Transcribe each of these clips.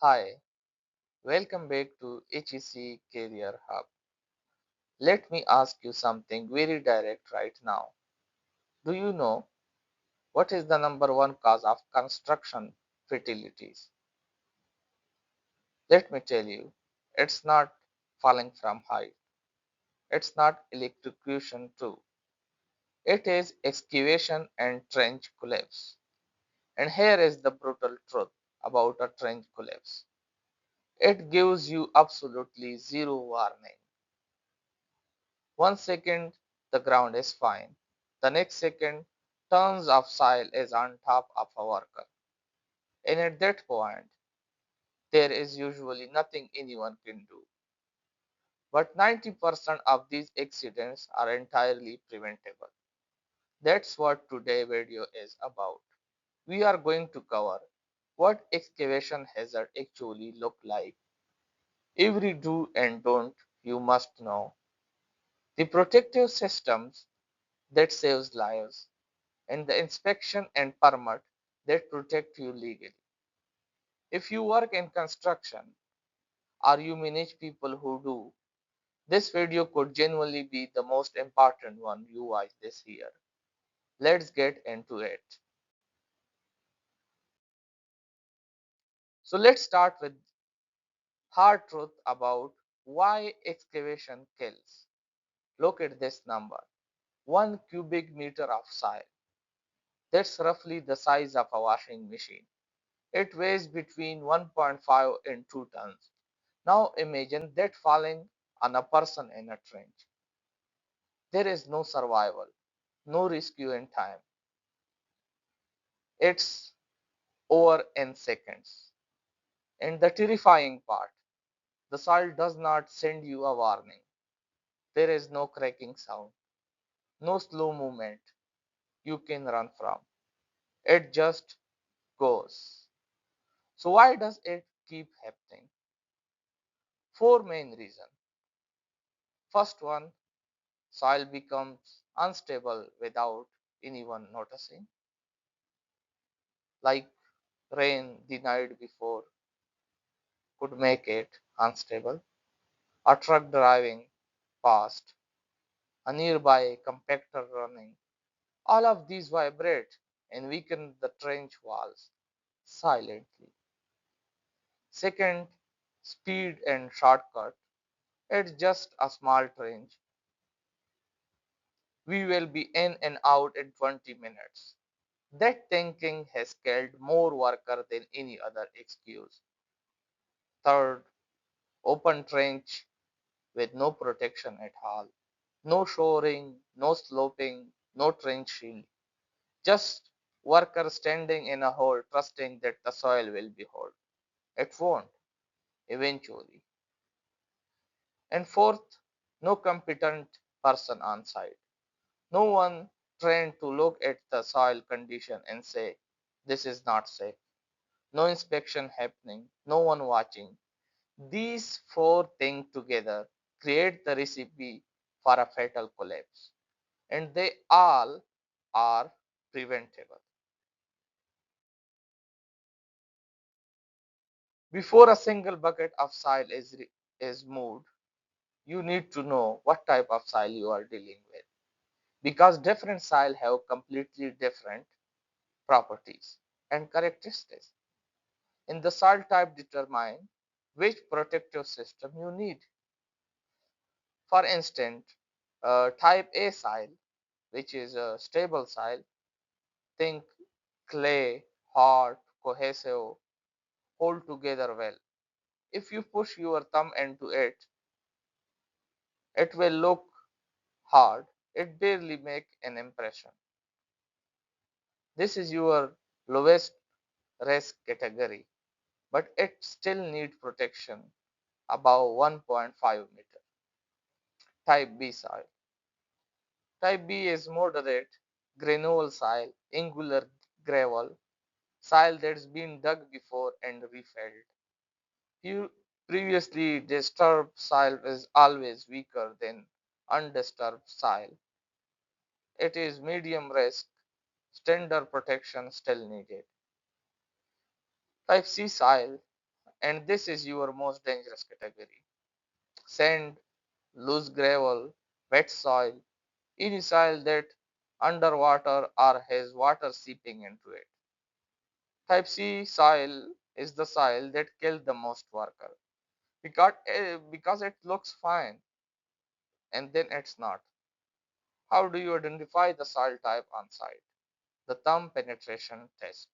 Hi, welcome back to HEC Career Hub. Let me ask you something very direct right now. Do you know what is the number one cause of construction fatalities? Let me tell you, it's not falling from height. It's not electrocution too. It is excavation and trench collapse. And here is the brutal truth about a trench collapse. It gives you absolutely zero warning. 1 second the ground is fine, the next second tons of soil is on top of a worker, and at that point there is usually nothing anyone can do. But 90% of these accidents are entirely preventable. That's what today's video is about. We are going to cover what excavation hazard actually look like, every do and don't you must know, the protective systems that saves lives, and the inspection and permit that protect you legally. If you work in construction or you manage people who do, this video could genuinely be the most important one you watch this year. Let's get into it. So let's start with hard truth about why excavation kills. Look at this number. 1 cubic meter of soil. That's roughly the size of a washing machine. It weighs between 1.5 and 2 tons. Now imagine that falling on a person in a trench. There is no survival, no rescue in time. It's over in seconds. And the terrifying part, the soil does not send you a warning. There is no cracking sound, no slow movement you can run from. It just goes. So why does it keep happening? Four main reasons. First one, soil becomes unstable without anyone noticing, like rain the night before could make it unstable, a truck driving past, a nearby compactor running. All of these vibrate and weaken the trench walls silently. Second, speed and shortcut. It's just a small trench. We will be in and out in 20 minutes. That thinking has killed more workers than any other excuse. Third, open trench with no protection at all. No shoring, no sloping, no trench shield. Just workers standing in a hole trusting that the soil will be held. It won't, eventually. And fourth, no competent person on site. No one trained to look at the soil condition and say, this is not safe. No inspection happening, no one watching. These four things together create the recipe for a fatal collapse, and they all are preventable. Before a single bucket of soil is moved, you need to know what type of soil you are dealing with, because different soil have completely different properties and characteristics. And the soil type determine which protective system you need. For instance, type A soil, which is a stable soil, think clay, hard, cohesive, hold together well. If you push your thumb into it, it will look hard. It barely make an impression. This is your lowest risk category, but it still needs protection above 1.5 meter. Type B soil. Type B is moderate, granule soil, angular gravel, soil that's been dug before and refilled. You previously disturbed soil is always weaker than undisturbed soil. It is medium risk, standard protection still needed. Type C soil And this is your most dangerous category. Sand, loose gravel, wet soil, any soil that underwater or has water seeping into it. Type C soil is the soil that kills the most worker because it looks fine and then it's not. How do you identify the soil type on site? The thumb penetration test.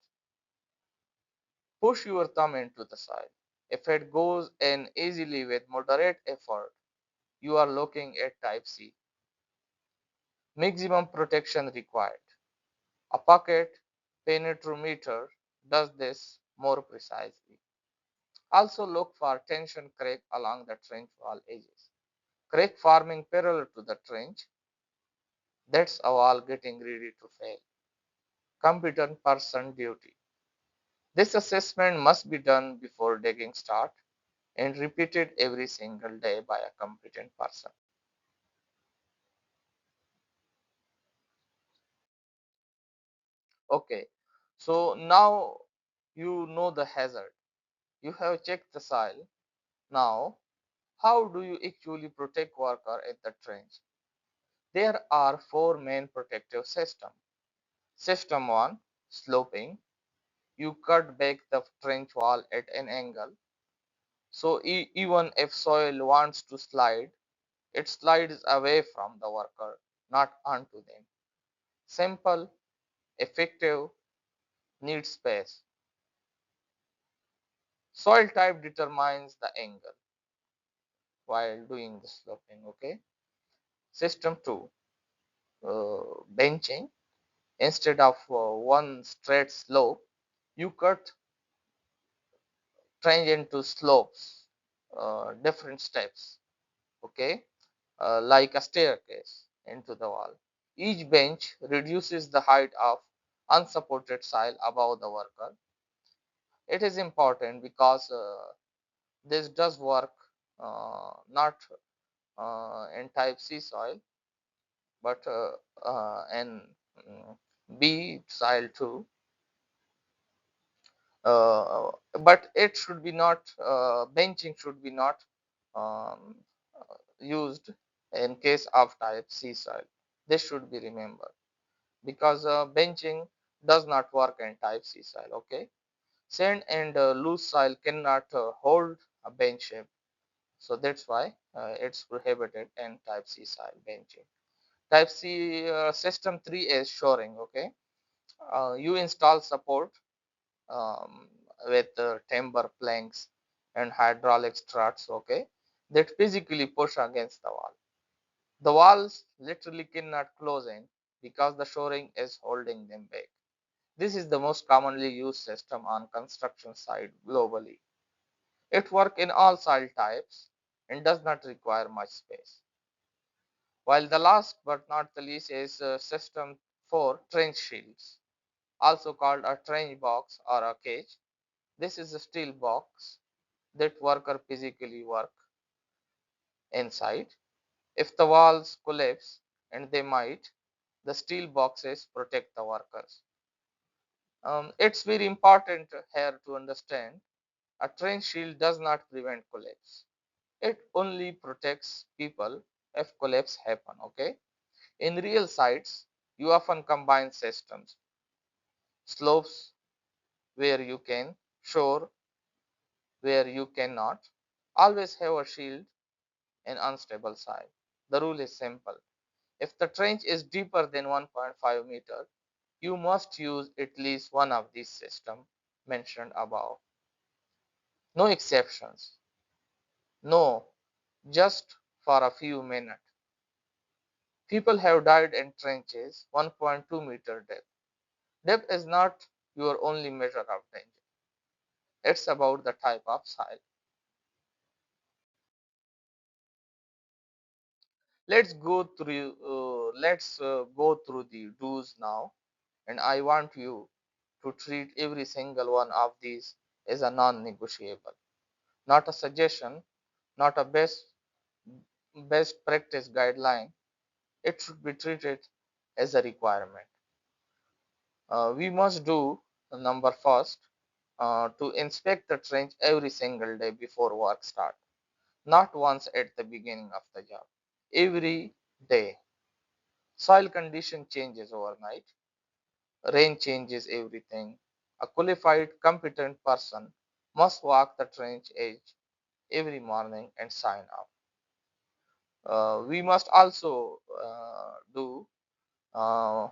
Push your thumb into the soil. If it goes in easily with moderate effort, you are looking at type C. Maximum protection required. A pocket penetrometer does this more precisely. Also look for tension crack along the trench wall edges. Crack forming parallel to the trench, that's a wall getting ready to fail. Competent person duty. This assessment must be done before digging start and repeated every single day by a competent person. Okay, so now you know the hazard. You have checked the soil. Now, how do you actually protect worker at the trench? There are four main protective systems. System 1, sloping. You cut back the trench wall at an angle. So even if soil wants to slide, it slides away from the worker, not onto them. Simple, effective, needs space. Soil type determines the angle while doing the sloping. Okay. System 2, benching. Instead of one straight slope, you cut trench into slopes, different steps. Okay, like a staircase into the wall. Each bench reduces the height of unsupported soil above the worker. It is important because this does work not in type C soil, but in B soil too. But it should be not benching should be not um, used in case of type C soil. This should be remembered because benching does not work in type C soil. Okay, sand and loose soil cannot hold a bench shape, so that's why it's prohibited in type C soil benching. Type C system 3 is shoring. Okay, you install support um, with timber planks and hydraulic struts, okay, that physically push against the wall. The walls literally cannot close in because the shoring is holding them back. This is the most commonly used system on construction site globally. It works in all soil types and does not require much space. While the last but not the least is system 4, trench shields, also called a trench box or a cage. This is a steel box that worker physically work inside. If the walls collapse, and they might, the steel boxes protect the workers. It's very important here to understand a trench shield does not prevent collapse. It only protects people if collapse happen. Okay. In real sites, you often combine systems, slopes where you can, shore where you cannot. Always have a shield in unstable soil. The rule is simple. If the trench is deeper than 1.5 meter, you must use at least one of these systems mentioned above. No exceptions. No, just for a few minutes. People have died in trenches 1.2 meter depth. Depth is not your only measure of danger. It's about the type of soil. Let's go through the do's now, and I want you to treat every single one of these as a non-negotiable, not a suggestion, not a best practice guideline. It should be treated as a requirement. We must do the number first. to inspect the trench every single day before work start, not once at the beginning of the job. Every day. Soil condition changes overnight. Rain changes everything. A qualified, competent person must walk the trench edge every morning and sign off. We must also do uh,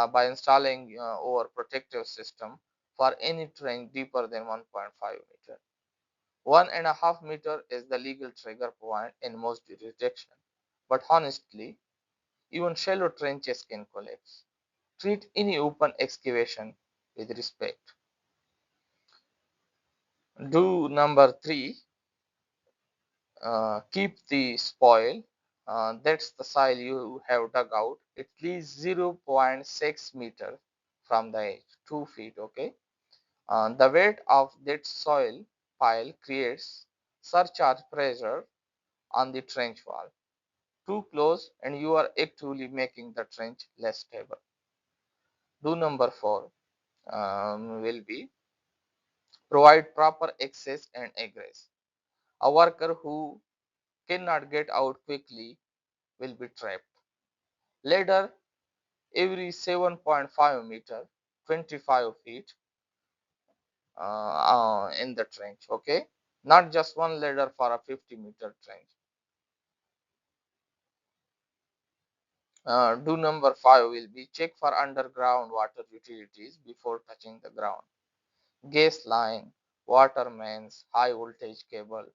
by installing our protective system for any trench deeper than 1.5 meter. 1.5 meter is the legal trigger point in most jurisdictions, but honestly, even shallow trenches can collapse. Treat any open excavation with respect. Do number three, keep the spoil. That's the soil you have dug out at least 0.6 meters from the edge, 2 feet. Okay. The weight of that soil pile creates surcharge pressure on the trench wall. Too close, and you are actively making the trench less stable. Do number four will be provide proper access and egress. A worker who cannot get out quickly will be trapped. Ladder every 7.5 meter, 25 feet in the trench. Okay, not just one ladder for a 50-meter trench. Do number five will be check for underground water utilities before touching the ground. Gas line, water mains, high voltage cable.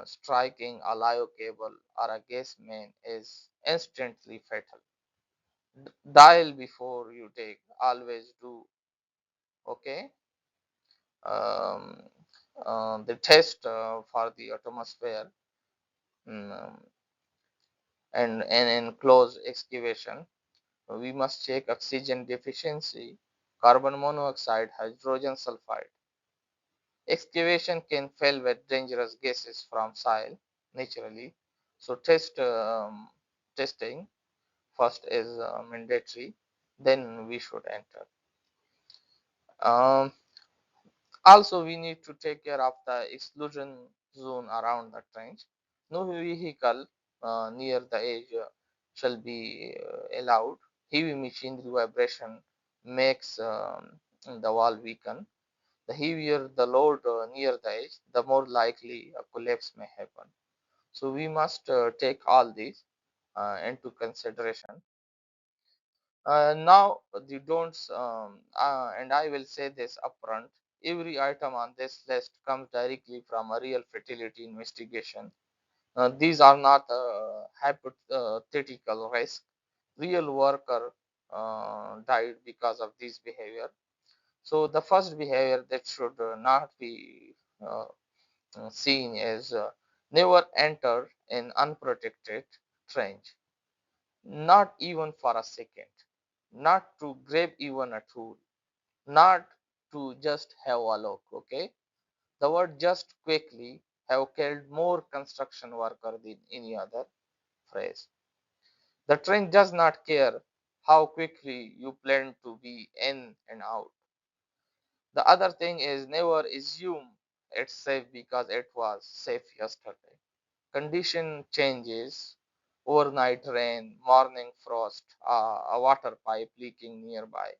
Striking a live cable or a gas main is instantly fatal. Dial before you take, always do. Okay. um, the test for the atmosphere, um, and in close excavation, we must check oxygen deficiency, carbon monoxide, hydrogen sulfide. Excavation can fail with dangerous gases from soil naturally, so testing first is mandatory, then we should enter. um, Also, we need to take care of the exclusion zone around the trench. No vehicle near the edge shall be allowed. Heavy machinery vibration makes the wall weaken. The heavier the load near the edge, the more likely a collapse may happen. So we must take all these into consideration. Now the don'ts, and I will say this upfront. Every item on this list comes directly from a real fertility investigation. These are not hypothetical risk. Real worker died because of this behavior. So the first behavior that should not be seen is never enter an unprotected trench, not even for a second, not to grab even a tool, not to just have a look. Okay, the word just quickly have killed more construction worker than any other phrase. The train does not care how quickly you plan to be in and out. The other thing is never assume it's safe because it was safe yesterday. Condition changes, overnight rain, morning frost, a water pipe leaking nearby.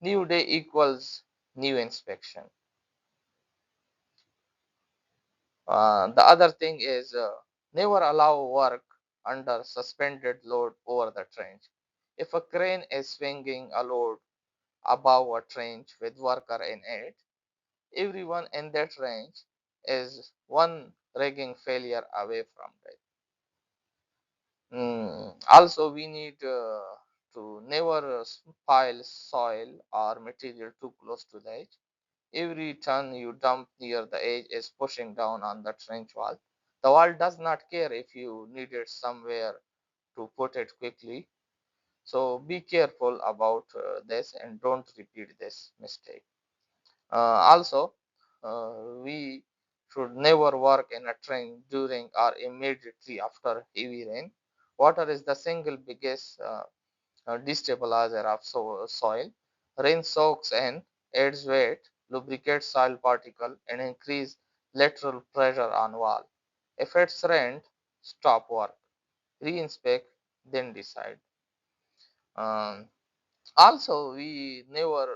New day equals new inspection. The other thing is never allow work under suspended load over the trench. If a crane is swinging a load above a trench with worker in it, everyone in that range is one rigging failure away from it. Also, we need to never pile soil or material too close to the edge. Every ton you dump near the edge is pushing down on the trench wall. The wall does not care if you need it somewhere to put it quickly. So be careful about this and don't repeat this mistake. Also, we should never work in a train during or immediately after heavy rain. Water is the single biggest destabilizer of soil. Rain soaks in, adds weight, lubricate soil particle, and increase lateral pressure on wall. If it's rained, stop work, re-inspect, then decide. Um, Also, we never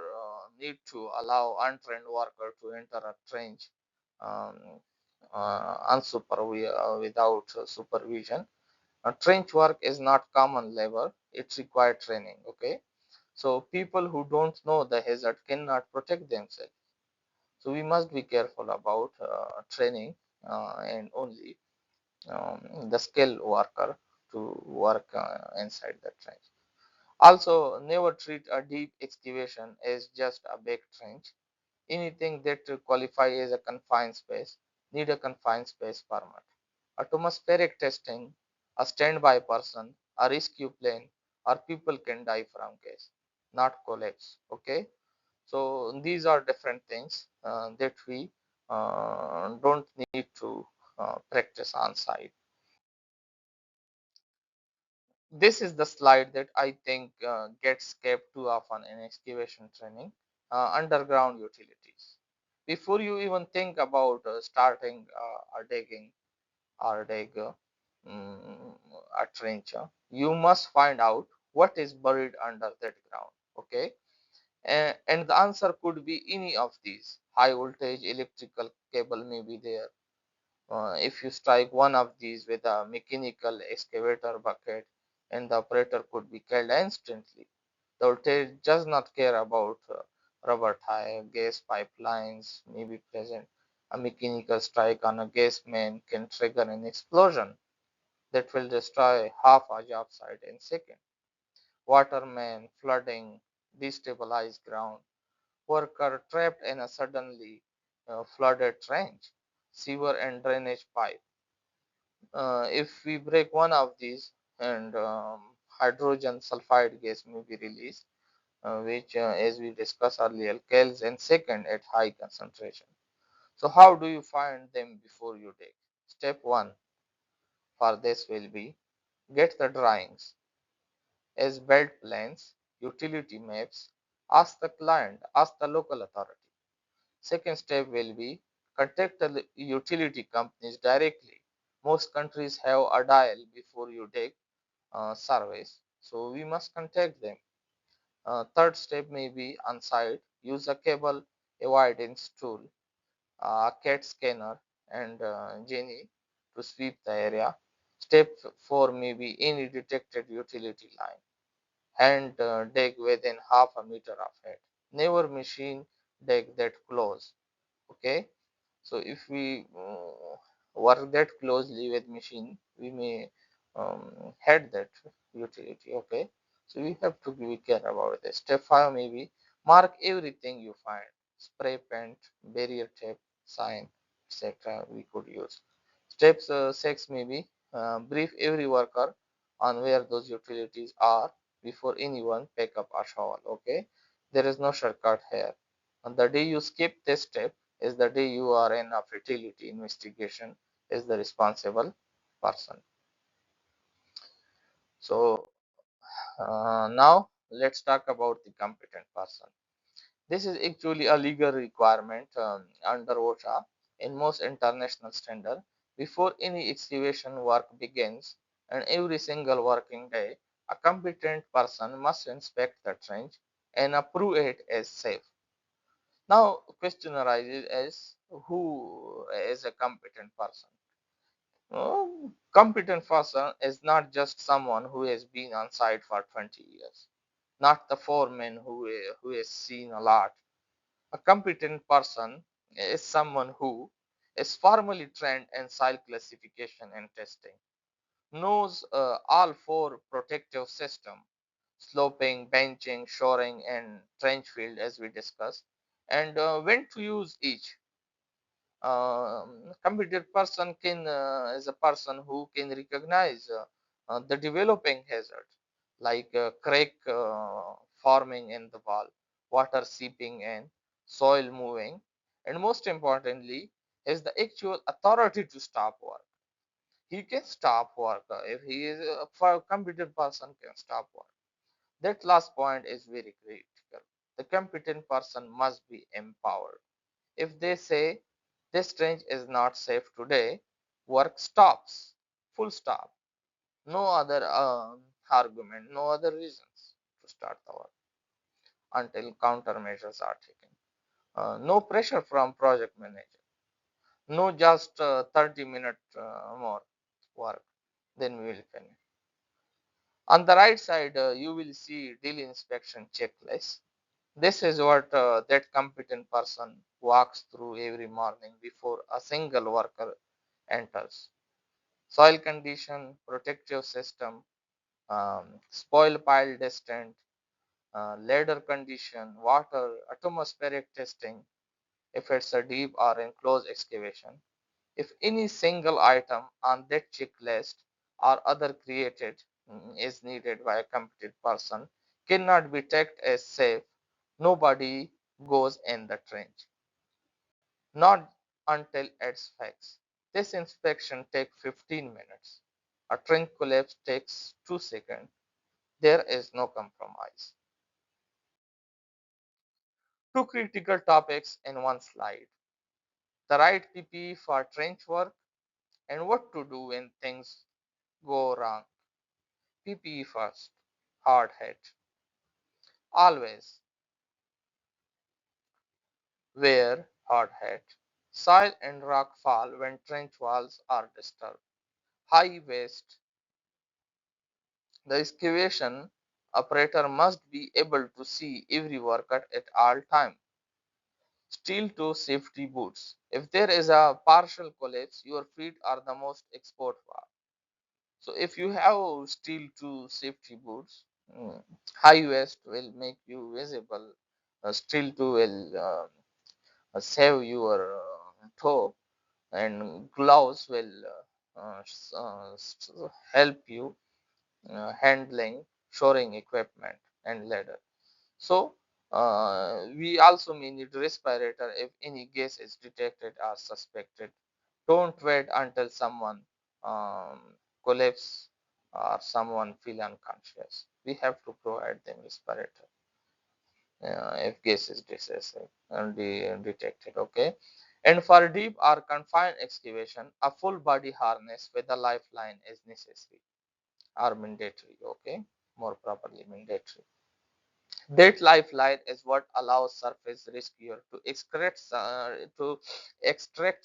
need to allow untrained worker to enter a trench um, without supervision. Trench work is not common labor; it requires training. Okay, so people who don't know the hazard cannot protect themselves. So we must be careful about training and only the skilled worker to work inside the trench. Also, never treat a deep excavation as just a big trench. Anything that qualify as a confined space need a confined space permit. Atmospheric testing, a standby person, a rescue plane, or people can die from gas, not collapse. Okay, so these are different things that we don't need to practice on site. This is the slide that I think gets skipped too often in excavation training. Underground utilities. Before you even think about starting a digging or dig a trench, you must find out what is buried under that ground. Okay, and the answer could be any of these. High voltage electrical cable may be there. If you strike one of these with a mechanical excavator bucket, and the operator could be killed instantly. The voltage does not care about rubber tire, gas pipelines may be present. A mechanical strike on a gas main can trigger an explosion that will destroy half a job site in seconds. Water main, flooding, destabilized ground, worker trapped in a suddenly flooded trench, sewer and drainage pipe. If we break one of these, and hydrogen sulfide gas may be released, which, as we discussed earlier, kills in second at high concentration. So how do you find them before you dig? Step 1 for this will be get the drawings as built plans, utility maps, ask the client, ask the local authority. Second step will be contact the utility companies directly. Most countries have a dial before you dig surveys, so we must contact them. Third step may be on site, use a cable avoidance tool, CAT scanner, and Genie to sweep the area. Step 4 may be any detected utility line, and dig within half a meter of it. Never machine dig that close. Okay, so if we work that closely with machine, we may head that utility. Okay, so we have to be care about this. Step 5 maybe mark everything you find, spray paint, barrier tape, sign, etc. we could use. Step 6 maybe brief every worker on where those utilities are before anyone pick up a shovel. Okay, there is no shortcut here. On the day you skip this step is the day you are in a fertility investigation is the responsible person. So now let's talk about the competent person. This is actually a legal requirement under OSHA in most international standard. Before any excavation work begins and every single working day, a competent person must inspect the trench and approve it as safe. Now, question arises as who is a competent person? Competent person is not just someone who has been on site for 20 years, not the foreman who has seen a lot. A competent person is someone who is formally trained in soil classification and testing, knows all four protective systems, sloping, benching, shoring, and trench field as we discussed, and when to use each. Competent person can is a person who can recognize the developing hazard like crack forming in the wall, water seeping in, soil moving, and most importantly is the actual authority to stop work. He can stop work if he is a competent person can stop work. That last point is very critical. The competent person must be empowered. If they say this trench is not safe today, work stops. Full stop. No other argument, no other reasons to start the work until countermeasures are taken. No pressure from project manager. No just 30-minute more work. Then we will finish. On the right side, you will see daily inspection checklist. This is what that competent person walks through every morning before a single worker enters. Soil condition, protective system, spoil pile distant, ladder condition, water, atmospheric testing, if it's a deep or enclosed excavation. If any single item on that checklist or other created is needed by a competent person, cannot be tagged as safe, nobody goes in the trench. Not until it's fixed. This inspection takes 15 minutes. A trench collapse takes 2 seconds. There is no compromise. Two critical topics in one slide. The right PPE for trench work and what to do when things go wrong. PPE first. Hard hat. Always wear hard hat. Soil and rock fall when trench walls are disturbed. High waist. The excavation operator must be able to see every worker at all times. Steel toe safety boots. If there is a partial collapse, your feet are the most exposed part. So if you have steel toe safety boots, high waist will make you visible. Steel toe will save your toe, and gloves will help you handling shoring equipment and ladder. So we also may need respirator if any gas is detected or suspected. Don't wait until someone um, collapse or someone feel unconscious. We have to provide them respirator if gas is detected. Okay. And for deep or confined excavation, a full body harness with a lifeline is necessary or mandatory. Okay, more properly mandatory. That lifeline is what allows surface rescuer to extract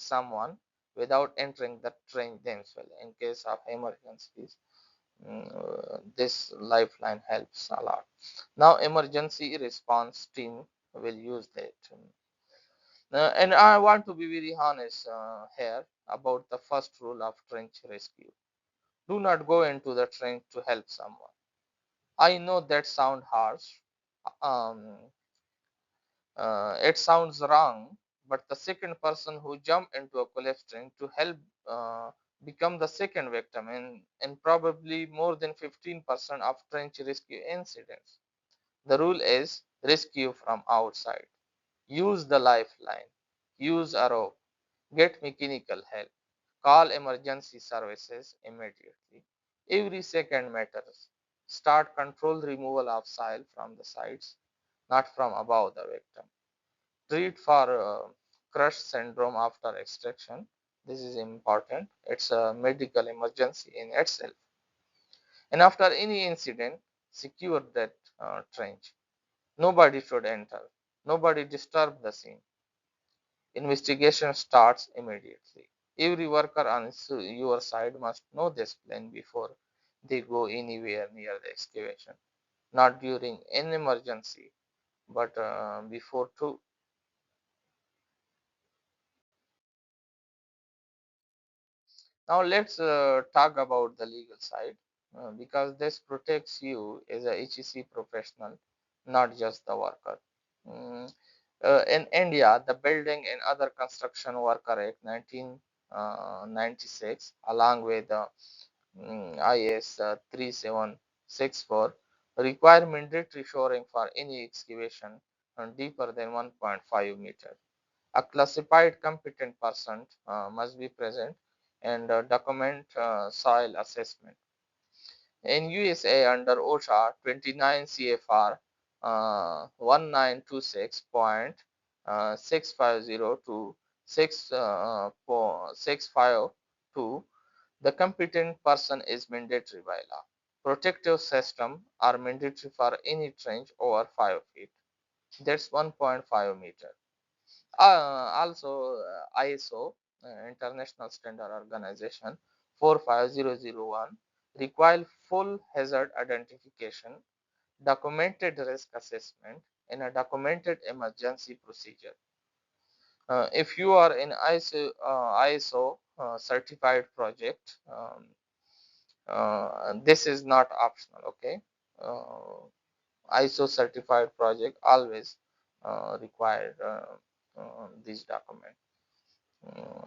someone without entering the trench themselves. In case of emergencies, this lifeline helps a lot. Now, emergency response team will use that. And I want to be very honest here about the first rule of trench rescue. Do not go into the trench to help someone. I know that sounds harsh. Um, it sounds wrong, but the second person who jumped into a collapse train to help uh, become the second victim in probably more than 15% of trench rescue incidents. The rule is rescue from outside. Use the lifeline. Use a rope. Get mechanical help. Call emergency services immediately. Every second matters. Start control removal of soil from the sides, not from above the victim. Treat for crush syndrome after extraction. This is important. It's a medical emergency in itself. And after any incident, secure that trench. Nobody should enter. Nobody disturb the scene. Investigation starts immediately. Every worker on your side must know this plan before they go anywhere near the excavation. Not during an emergency, but before too. Now let's talk about the legal side because this protects you as a HEC professional, not just the worker. Mm, in India, the Building and Other Construction Worker Act 1996, along with the IS 3764, require mandatory shoring for any excavation deeper than 1.5 meter. A classified competent person must be present and document soil assessment. In USA, under OSHA 29 CFR 1926 650 to 652, the competent person is mandatory by law. Protective system are mandatory for any trench over 5 feet. That's 1.5 meter. Also, ISO, International Standard Organization 45001, require full hazard identification, documented risk assessment, and a documented emergency procedure. If you are in ISO certified project, this is not optional. Okay, ISO certified project always require these documents.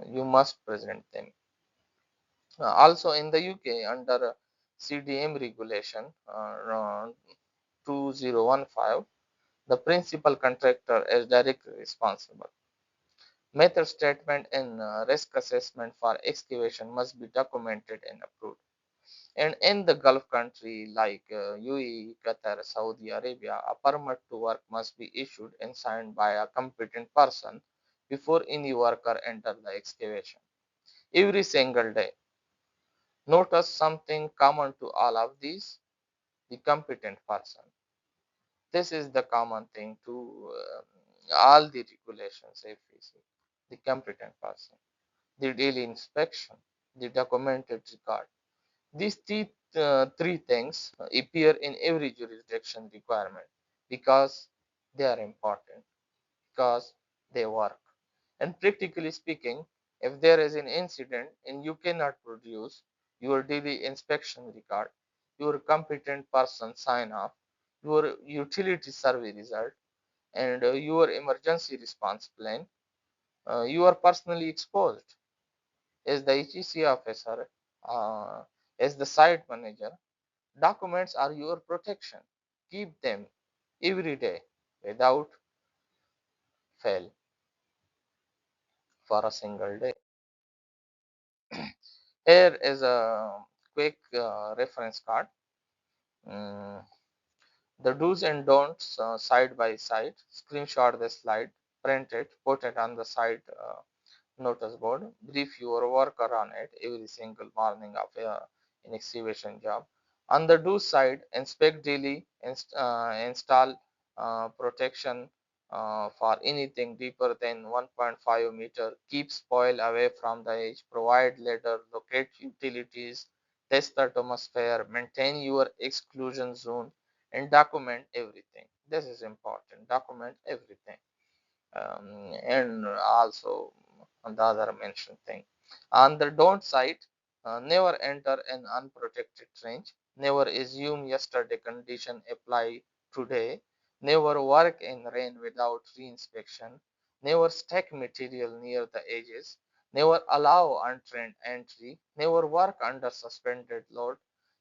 You must present them. Also in the UK, under CDM regulation 2015, the principal contractor is directly responsible. Method statement and risk assessment for excavation must be documented and approved. And in the Gulf country like UAE, Qatar, Saudi Arabia, a permit to work must be issued and signed by a competent person before any worker enters the excavation. Every single day. Notice something common to all of these: the competent person. This is the common thing to all the regulations if we see. The competent person, the daily inspection, the documented record. These three things appear in every jurisdiction requirement because they are important, because they work. And practically speaking, if there is an incident and you cannot produce your daily inspection record, your competent person sign off, your utility survey result, and your emergency response plan, you are personally exposed. As the HEC officer, uh, as the site manager, documents are your protection. Keep them every day without fail for a single day. Here is a quick reference card. Mm, the do's and don'ts side by side. Screenshot the slide, print it, put it on the side notice board. Brief your worker on it every single morning of an excavation job. On the do side, inspect daily, install protection for anything deeper than 1.5 meter, keep spoil away from the edge, provide ladder, locate utilities, test the atmosphere, maintain your exclusion zone, and document everything. This is important. Document everything. And also on the other mentioned thing. On the don't side, never enter an unprotected trench, never assume yesterday condition apply today, never work in rain without re-inspection, never stack material near the edges, never allow untrained entry, never work under suspended load,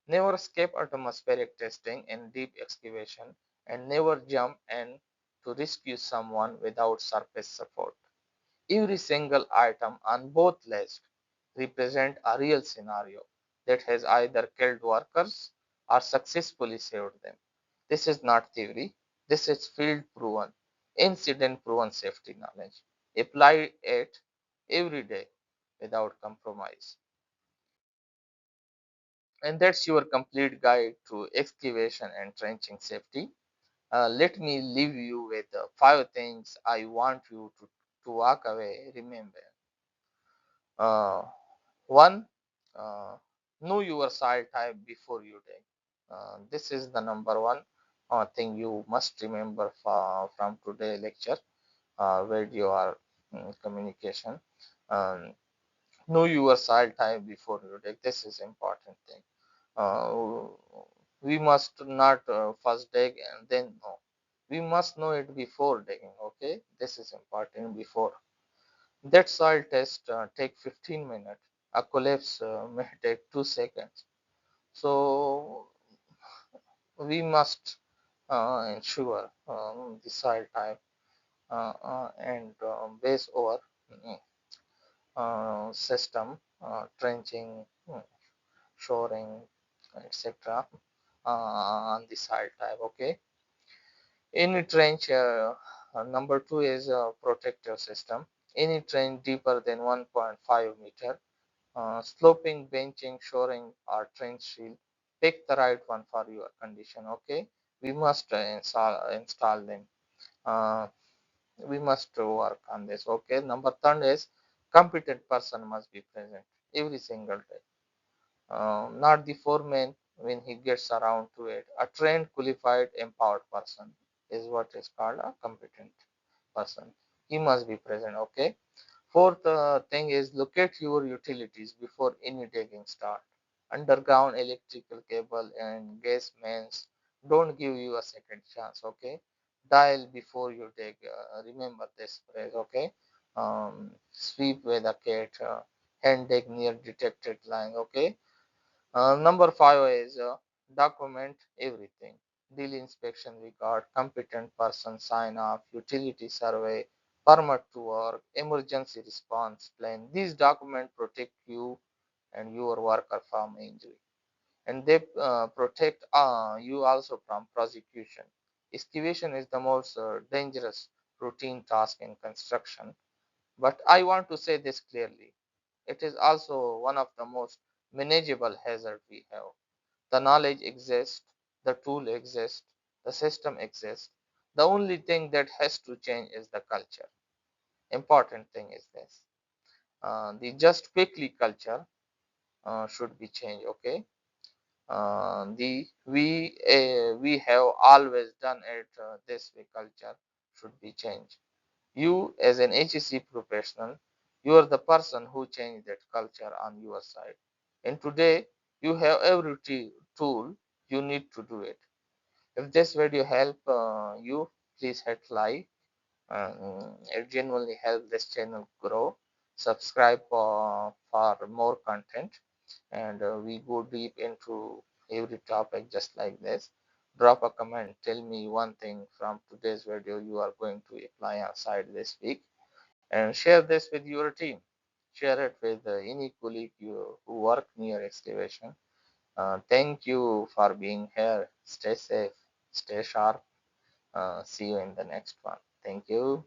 never skip atmospheric testing in deep excavation, and never jump in to rescue someone without surface support. Every single item on both lists represent a real scenario that has either killed workers or successfully saved them. This is not theory. This is field proven, incident proven safety knowledge. Apply it every day without compromise. And that's your complete guide to excavation and trenching safety. Let me leave you with 5 things I want you to walk away. Remember, uh, one, uh, know your soil type before you dig. This is the number one thing you must remember from today lecture, video or communication. Um, know your soil type before you dig. This is important thing. Uh, we must not first dig and then know. We must know it before digging. Okay, this is important. Before that soil test take 15 minutes. A collapse may take 2 seconds. So we must ensure the soil type and base over system, trenching, shoring, etc. On the soil type. Okay, any trench Number two is a protective system. Any train deeper than 1.5 meter, sloping, benching, shoring, or train shield, pick the right one for your condition. Okay, we must install them. Uh, we must work on this. Okay, number third is competent person must be present every single day. Not the foreman when he gets around to it. A trained, qualified, empowered person is what is called a competent person. He must be present. Okay. Fourth thing is locate your utilities before any digging start. Underground electrical cable and gas mains don't give you a second chance. Okay. Dial before you dig. Remember this phrase. Okay. Sweep with a cat. Hand dig near detected line. Okay. Number five is document everything. Deal inspection record, competent person sign off, utility survey, permit to work, emergency response plan. These documents protect you and your worker from injury. And they protect you also from prosecution. Excavation is the most dangerous routine task in construction. But I want to say this clearly. It is also one of the most manageable hazards we have. The knowledge exists, the tool exists, the system exists. The only thing that has to change is the culture. Important thing is this. The just quickly culture should be changed. Okay. The we have always done it this way culture should be changed. You as an HEC professional, you are the person who changed that culture on your side. And today you have every tool you need to do it. If this video help you, please hit like. It genuinely helps this channel grow. Subscribe for more content, and we go deep into every topic just like this. Drop a comment. Tell me one thing from today's video you are going to apply outside this week, and share this with your team. Share it with any colleague who work near excavation. Thank you for being here. Stay safe, stay sharp. See you in the next one. Thank you.